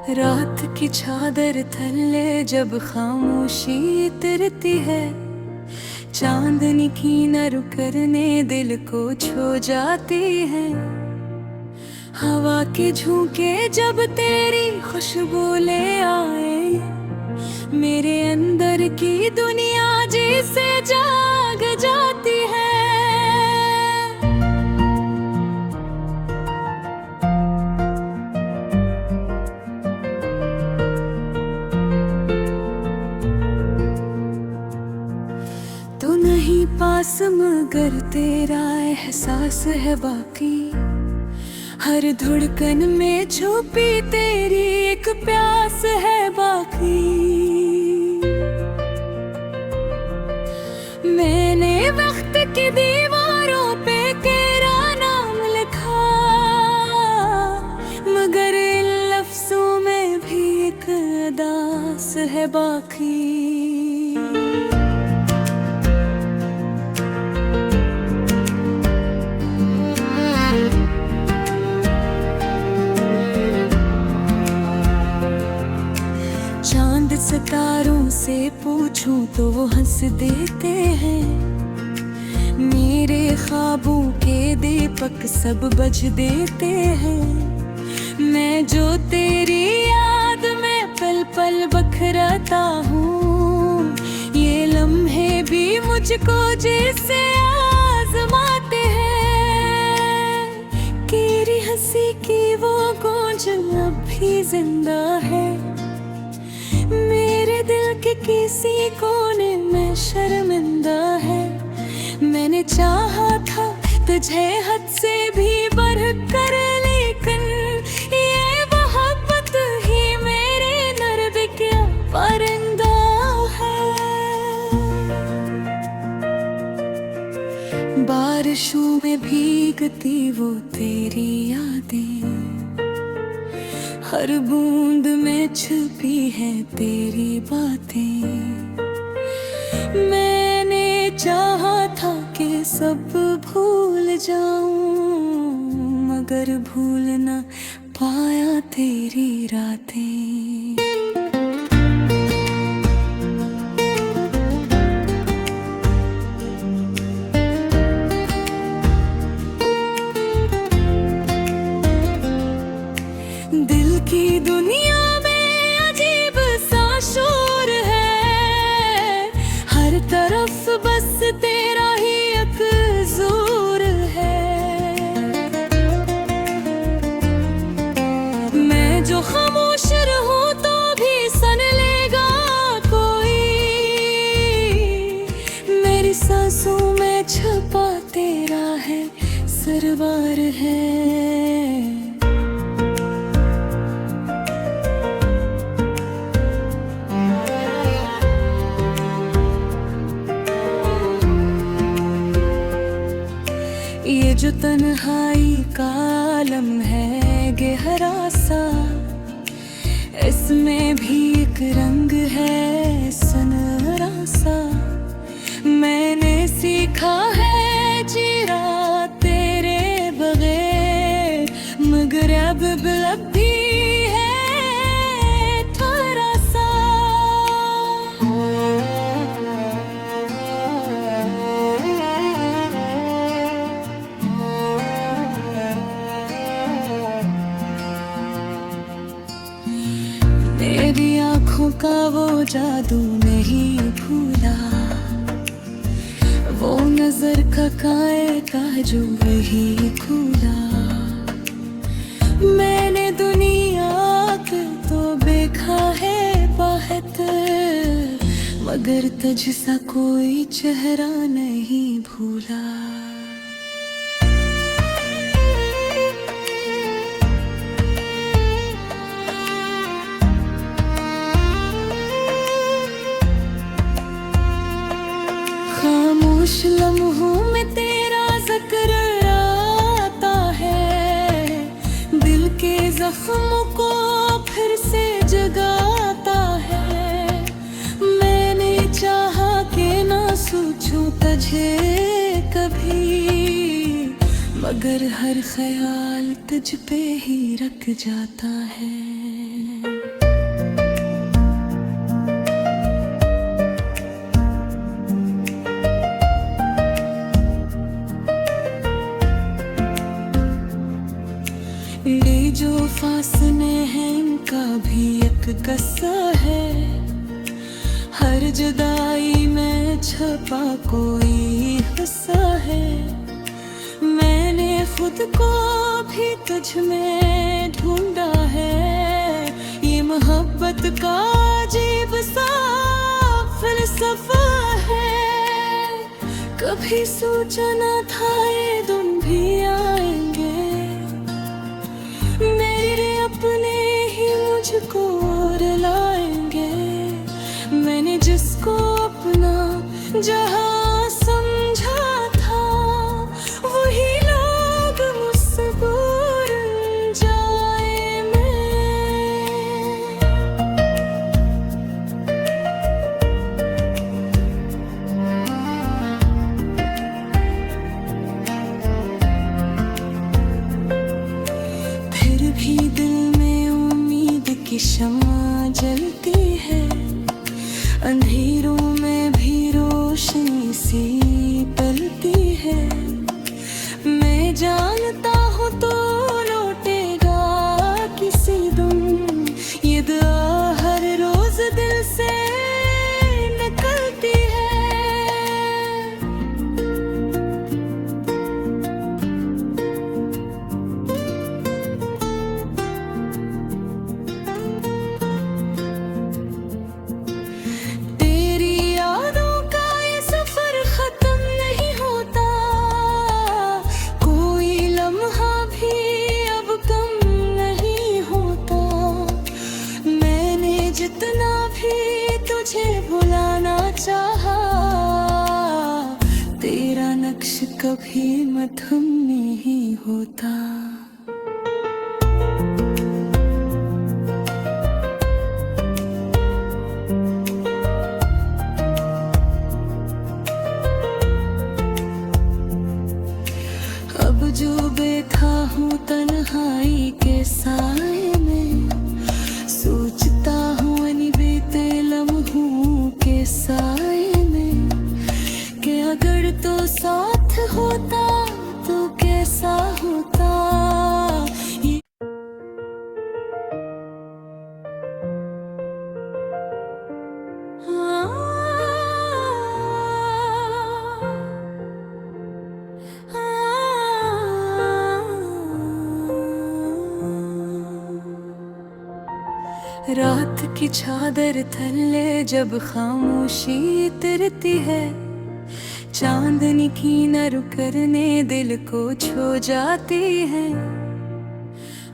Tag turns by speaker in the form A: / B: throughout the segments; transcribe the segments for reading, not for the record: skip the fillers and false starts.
A: रात की चादर थल्ले जब खामोशी तिरती है, चांदनी की नर करने दिल को छो जाती है। हवा के झोंके जब तेरी खुशबू ले आए, मेरे अंदर की दुनिया जैसे जाग जाती है। तू नहीं पास मगर तेरा एहसास है बाकी, हर धड़कन में छुपी तेरी एक प्यास है बाकी। मैंने वक्त की दीवारों पे तेरा नाम लिखा, मगर इन लफ्जों में भी एक अदास है बाकी। चांद सितारों से पूछूं तो वो हंस देते हैं, मेरे ख्वाबों के दीपक सब बज देते हैं। मैं जो तेरी याद में पल पल बखरता हूँ, ये लम्हे भी मुझको जैसे आजमाते हैं। तेरी हंसी की वो गूंज अब भी जिंदा है, मेरे दिल के किसी कोने में शर्मिंदा है। मैंने चाहा था तुझे हद से भी बढ़कर, लेकिन ये मोहब्बत ही मेरे दर्द के परिंदा है। बारिशों में भीगती वो तेरी यादें, हर बूंद में छुपी है तेरी बातें। मैंने चाहा था कि सब भूल जाऊं, मगर भूल न पाया तेरी रातें। दिल की दुनिया में अजीब सा शोर है, हर तरफ बस तेरा ही एक जोर है। मैं जो खामोश रहूं तो भी सुन लेगा कोई, मेरी सांसों में छुपा तेरा है सरवार है। ये जो तन्हाई का आलम है गहरा सा, इसमें भी एक रंग है सुनहरा सा। मैंने सीखा है जीना तेरे बगैर, मगर अब भी है थोड़ा सा। तेरी आँखों का वो जादू नहीं भूला, वो नजर का कायदा जो वही खोला। मैंने दुनिया के तो देखा है बाहत, मगर तुझ सा कोई चेहरा नहीं भूला। खामोश लम्हों में तेरा जिक्र आता है, दिल के जख्मों को फिर से जगाता है। मैंने चाहा कि ना सोचूं तुझे कभी, मगर हर ख्याल तुझ पे ही रख जाता है। ये जो फासले हैं इनका भी एक कस्सा है, हर जुदाई में छपा कोई हिस्सा है। मैंने खुद को भी तुझ में ढूंढा है, ये मोहब्बत का अजीब सा फलसफा है। कभी सोचा न था ये दिन भी आएंगे, मेरे अपने ही मुझको रुलाएंगे। मैंने जिसको अपना जहां समझा था, वही लोग मुझसे दूर जाए मैं। फिर भी दिल में उम्मीद की शम्मा जलती है, अंधेरों में भी रोशनी सी पलती है। मैं जानता हूँ तो लौटेगा किसी दिन, ये दुआ हर रोज दिल से निकलती है। जितना भी तुझे भुलाना चाहा, तेरा नक्श कभी मधुम नहीं होता। अब जो बैठा हूँ तन्हाई के साए में, सोचता हूँ बीते लम्हों के साए में, कि अगर तो साथ होता तो कैसा होता। रात की चादर थल्ले जब खामोशी तिरती है, चांदनी की नर करने दिल को छो जाती है।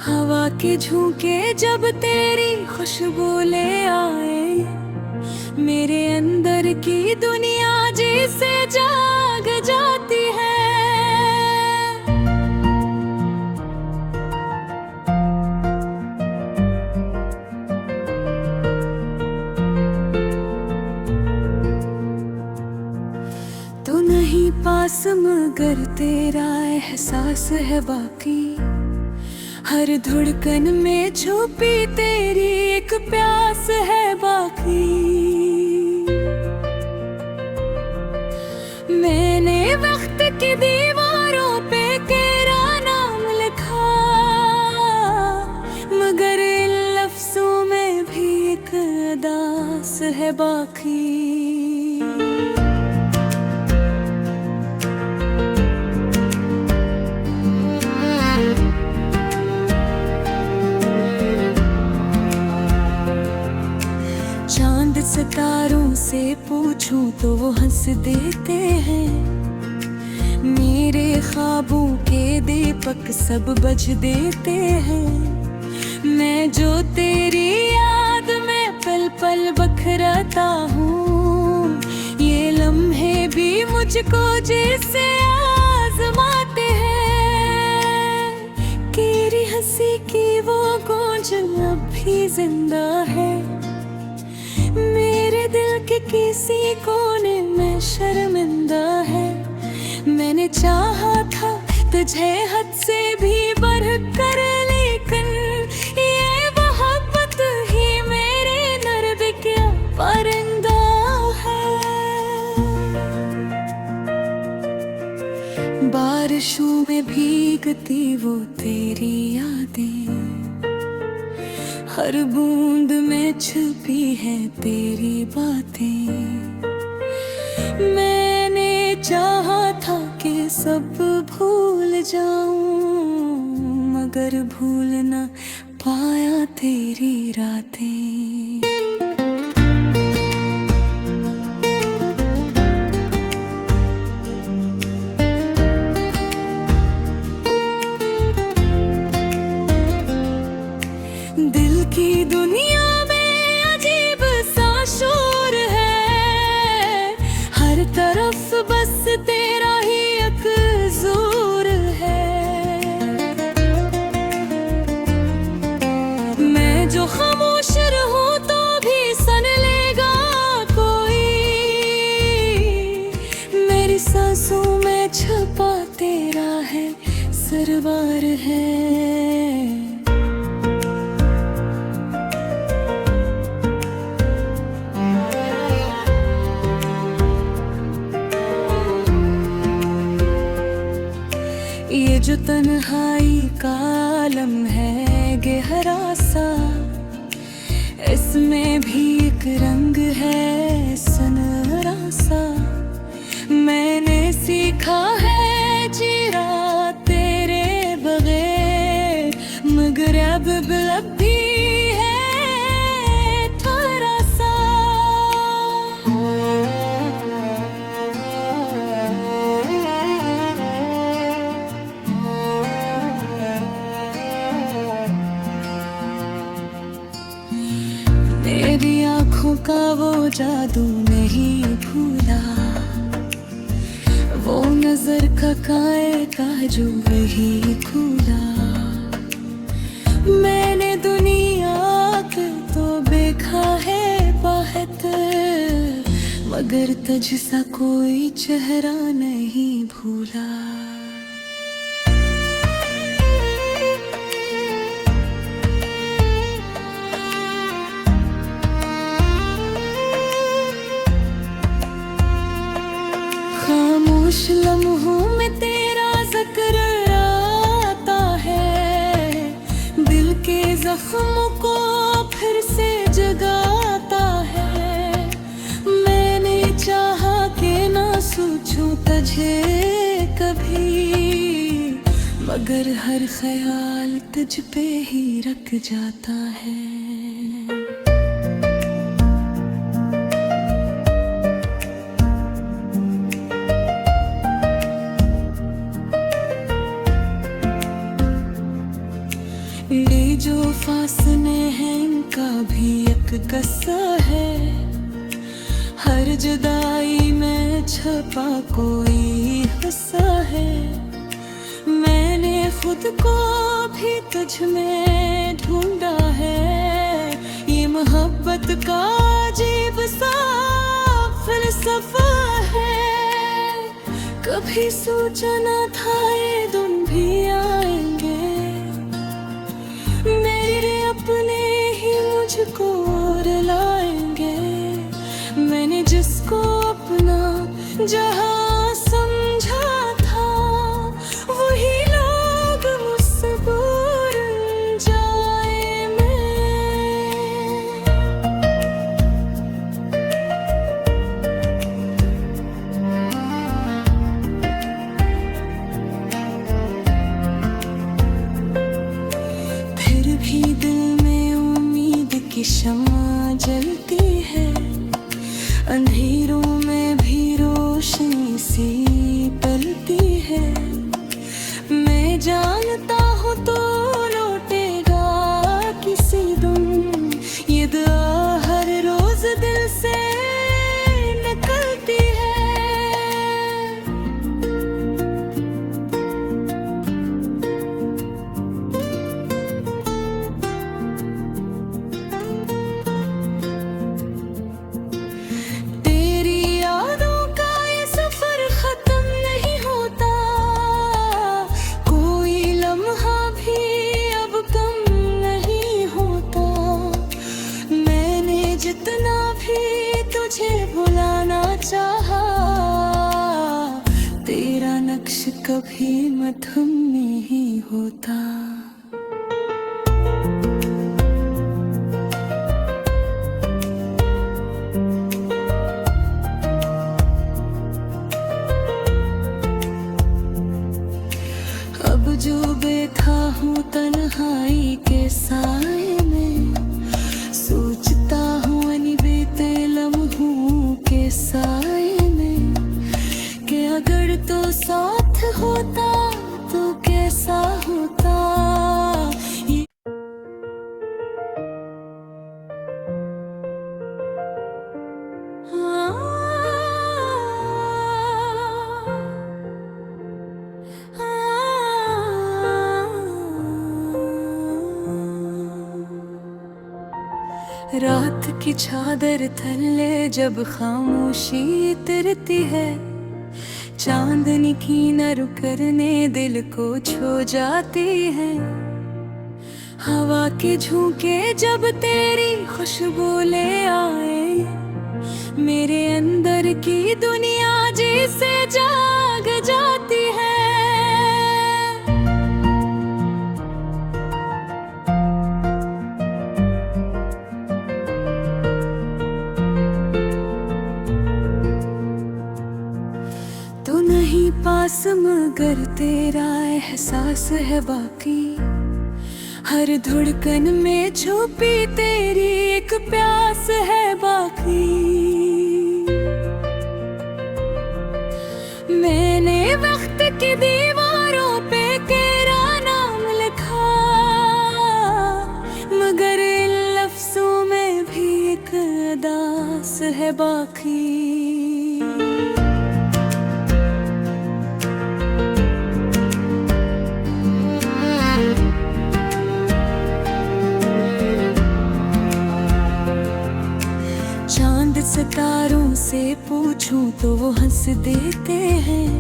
A: हवा के झोंके जब तेरी खुशबू ले आए, मेरे अंदर की दुनिया जैसे जाग जाती है। तो नहीं पास मगर तेरा एहसास है बाकी, हर धड़कन में छुपी तेरी एक प्यास है बाकी। मैंने वक्त की दीवारों पे तेरा नाम लिखा, मगर इन लफ्जों में भी एक अदास है बाकी। सितारों से पूछूं तो वो हंस देते हैं, मेरे ख्वाबों के दीपक सब बज देते हैं। मैं जो तेरी याद में पल पल बखरता हूँ, ये लम्हे भी मुझको जैसे आजमाते हैं। तेरी हंसी की वो गूंज अब भी जिंदा है, मेरे दिल के किसी कोने में शर्मिंदा है। मैंने चाहा था तुझे हद से भी बढ़ कर, लेकिन ये मोहब्बत ही मेरे नर्द क्या परिंदा है। बारिशों में भीगती वो तेरी यादें रातें, हर बूंद में छुपी है तेरी बातें। मैंने चाहा था कि सब भूल जाऊं, मगर भूल न पाया तेरी रातें। दिल की दुनिया में अजीब सा शोर है, हर तरफ बस तेरा ही एक जोर है। मैं जो खामोश रहूं तो भी सन लेगा कोई, मेरी सांसों में छुपा तेरा है सरवार है। ये जो तन्हाई का आलम है गहरा सा, इसमें भी एक रंग है सुनहरा सा। मैंने सीखा है जीना तेरे बगैर, मगर अब भी है थोड़ा सा। मेरी आँखों का वो जादू नहीं भूला, वो नजर का काए का जो वही खुला। मैंने दुनिया के तो देखा है बाहत, मगर तुझ सा कोई चेहरा नहीं भूला। खामोश लम्हों में तेरा जिक्र आता है, दिल के जख्मों को फिर से जगाता है। मैंने चाहा कि ना सोचूं तुझे कभी, मगर हर ख्याल तुझ पे ही रख जाता है। ये जो फासले हैं इनका भी एक किस्सा है, हर जुदाई में छपा कोई हिस्सा है। मैंने खुद को भी तुझ में ढूंढा है, ये मोहब्बत का अजीब सा फलसफा है। कभी सोचा न था ये दिन भी आएंगे, मेरे अपने ही मुझको रुलाएंगे। मैंने जिसको अपना जहां समझा था, वही लोग मुझसे दूर जाए मैं। फिर भी दिल में उम्मीद की शम्मा जलती है, अंधेरों में भी रोशनी सी पलती है। मैं जानता हूँ तो लौटेगा किसी दिन, ये दुआ हर रोज दिल से निकलती है। जितना भी तुझे भुलाना चाहा, तेरा नक्श कभी मधुम नहीं होता। रात की चादर थल्ले जब खामोशी तिरती है, चांदनी की नर करने दिल को छो जाती है। हवा के झोंके जब तेरी खुशबू ले आए, मेरे अंदर की दुनिया जैसे जाग जाती है। तू नहीं पास मगर तेरा एहसास है बाकी, हर धड़कन में छुपी तेरी एक प्यास है बाकी। मैंने वक्त की दीवारों पे तेरा नाम लिखा, मगर इन लफ्जों में भी एक अदास है बाकी। चांद सितारों से पूछूं तो वो हंस देते हैं,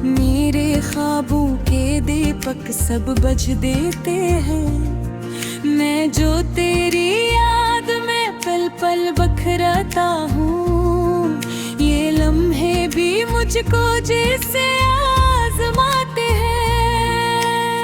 A: मेरे ख्वाबों के दीपक सब बज देते हैं। मैं जो तेरी याद में पल पल बखरता हूँ, ये लम्हे भी मुझको जैसे आजमाते हैं।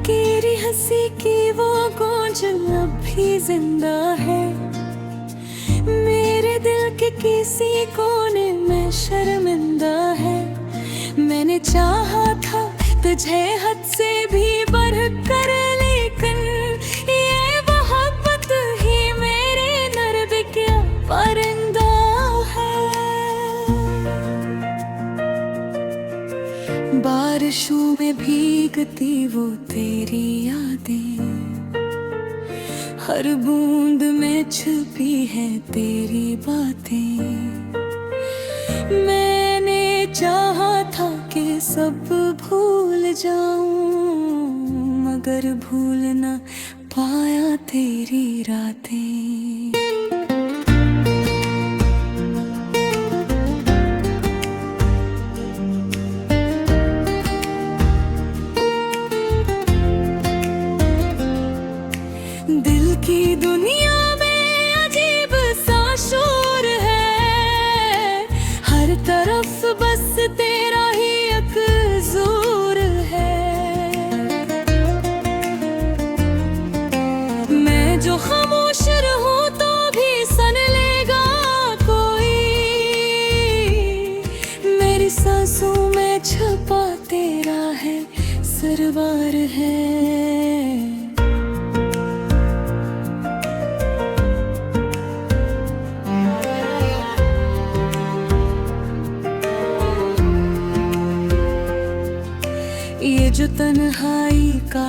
A: तेरी हंसी की वो गूंज अब भी जिंदा है, मेरे दिल के किसी कोने में शर्मिंदा है। मैंने चाहा था तुझे हद से भी बढ़ कर, लेकिन ये मोहब्बत ही मेरे दर्द के परिंदा है। बारिशों में भीगती वो तेरी यादें, हर बूंद में छुपी है तेरी बातें। मैंने चाहा था कि सब भूल जाऊं, मगर भूल न पाया तेरी रातें। दिल की दुनिया में अजीब सा शोर है, हर तरफ बस तेरा ही एक जोर है। मैं जो खामोश रहूं तो भी सुन लेगा कोई, मेरी सांसों में छुपा तेरा है सरवार है। ये जो तन्हाई का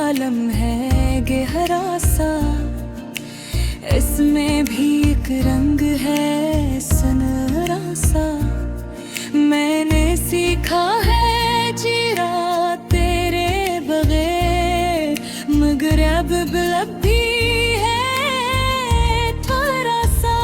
A: आलम है गहरा सा, इसमें भी एक रंग है सुनहरा सा। मैंने सीखा है जीना तेरे बगैर, मगर अब भी है थोड़ा सा।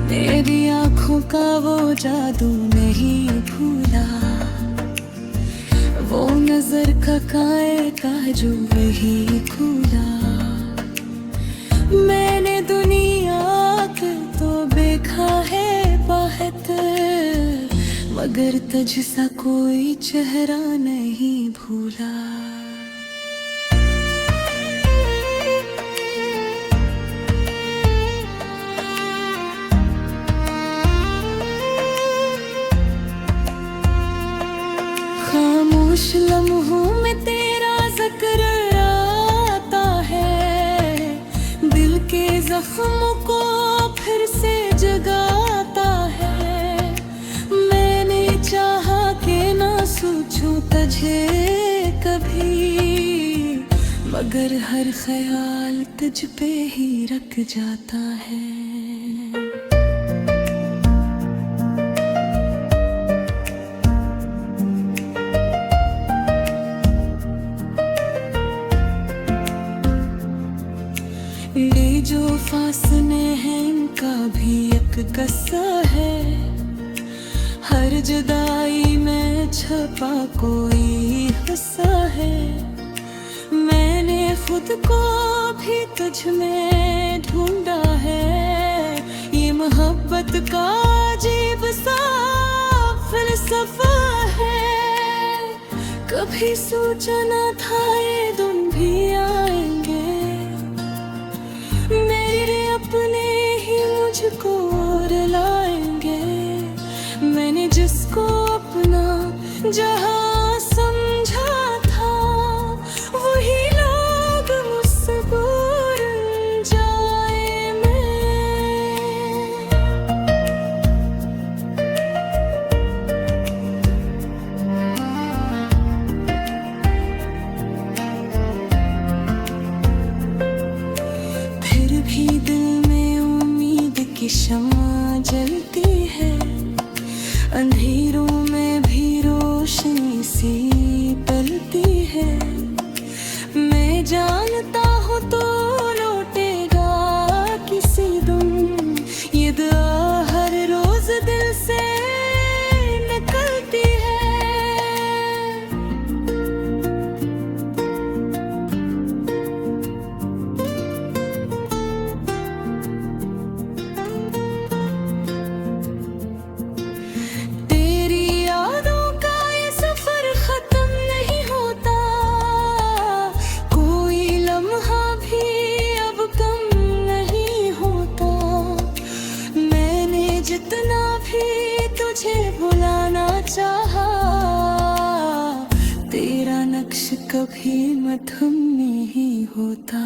A: तेरी आँखों का वो जादू नहीं भूला, वो नजर का काए का जो वही खुला। मैंने दुनिया के तो देखा है बाहत, मगर तुझ सा कोई चेहरा नहीं भूला। खामोश लम्हों में तेरा जिक्र आता है, दिल के जख्मों को फिर से जगाता है। मैंने चाहा कि ना सोचूं तुझे कभी, मगर हर ख्याल तुझ पे ही रख जाता है। ये जो फासले हैं इनका भी एक कस्सा है, हर जुदाई में छपा कोई हिस्सा है। मैंने खुद को भी तुझ में ढूंढा है, ये मोहब्बत का अजीब सा फलसफा है। कभी सोचा न था ये दिन भी आएंगे, मेरे अपने ही मुझको रुलाएंगे। मैंने जिसको अपना जहां समझा था, वही लोग मुझसे दूर जाए मैं। फिर भी दिल में उम्मीद की शम्मा जलती है, अंधेरों में भी रोशनी सी पलती है। मैं जानता हूँ तो लौटेगा किसी दिन, ये दुआ हर रोज दिल से निकलती है। जितना भी तुझे भुलाना चाहा, तेरा नक्श कभी मधुम नहीं होता।